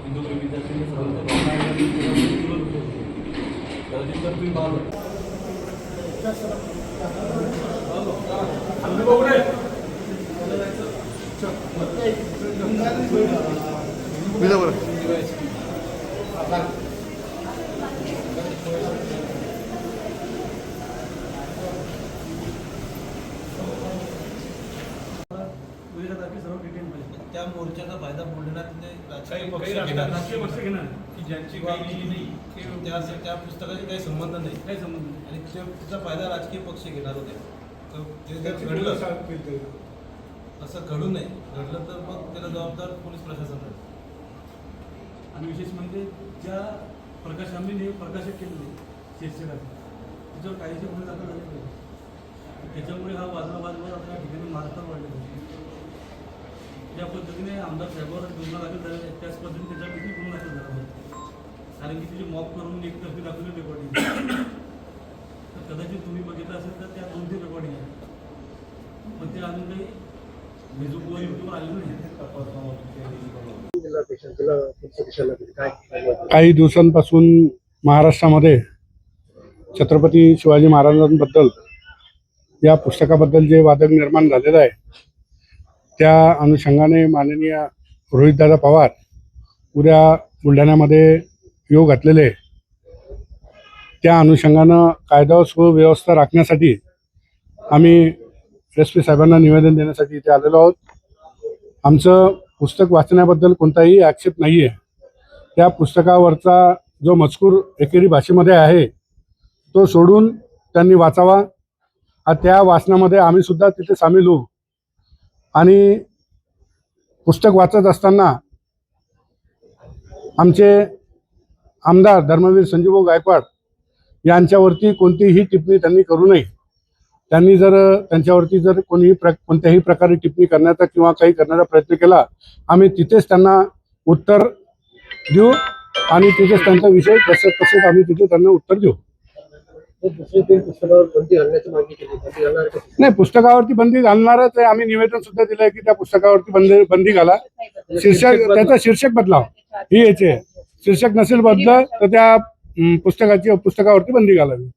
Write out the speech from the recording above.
हिंदू प्रेमीचा असेल सर्वांच्या भावना आहेत आणि कदाचित तर तुम्ही पाहतो सर्व डिटेल पाहिजे. त्या मोर्चाचा फायदा बुलढाण्यात राजकीय पक्ष घेणार की ज्यांची काही नाही त्या पुस्तकाशी काही संबंध नाही, काही संबंध नाही आणि त्याचा फायदा राजकीय पक्ष घेणार होते. तर ते जर घडलं असं घडू नये, घडलं तर मग त्याला जबाबदार पोलीस प्रशासन आहे. आणि विशेष म्हणजे ज्या प्रकाश आंबेने प्रकाशित केलेले शीर्षकाचे त्याच्यावर काहीचे गुन्हे दाखल झाले पाहिजे. त्याच्यामुळे हा वादवादवर आपल्या ठिकाणी महाराष्ट्रात वाढलेला आहे. ज्या पद्धतीने आमदार साहेबांवर गुन्हा दाखल झालेला आहे त्याच पद्धतीने त्याच्यापैकी गुन्हा दाखल झाला आहे. कारण की तिची मॉप करून एक तर्फी दाखवली रेकॉर्डिंग. तर कदाचित तुम्ही बघितलं असेल तर त्या 2-3 रेकॉर्डिंग आहेत, पण ते अजून काही फेसबुकवर युट्यूबवर आलेलं नाही. काही दिवसांपासून महाराष्ट्रामध्ये छत्रपती शिवाजी महाराजांबद्दल या पुस्तकाबद्दल जे वादळ निर्माण झालेलं आहे त्या अनुषंगाने माननीय रोहितदादा पवार उद्या बुलढाण्यामध्ये येऊ घातलेले, त्या अनुषंगानं कायदा व सुव्यवस्था राखण्यासाठी आम्ही SP साहेबांना निवेदन देण्यासाठी इथे आलेलो आहोत. आमचं पुस्तक वाचण्याबद्दल कोणताही आक्षेप नाही आहे. त्या पुस्तकावरचा जो मजकूर एकेरी भाषेमध्ये आहे तो सोडून त्यांनी वाचावा. त्या वाचनामध्ये आम्ही सुद्धा तिथे सामील होऊ. आणि पुस्तक वाचत असताना आमचे आमदार धर्मवीर संजूभाऊ गायकवाड यांच्यावरती कोणतीही टिप्पणी त्यांनी करू नये. त्यांनी जर त्यांच्यावरती जर कोणत्याही प्रकारे टिप्पणी करण्याचा किंवा काही करण्याचा प्रयत्न केला, आम्ही तिथेच त्यांना उत्तर देऊ आणि तिथेच त्यांचा विषय तसेच आम्ही तिथे त्यांना उत्तर देऊ. नाही, पुस्तकावरती बंदी घालणारच आहे. आम्ही निवेदन सुद्धा दिलं आहे की त्या पुस्तकावरती बंदी घाला. त्याचा शीर्षक बदलाव ही याचे आहे. शीर्षक नसेल बदलं तर त्या पुस्तकावरती बंदी घालावी.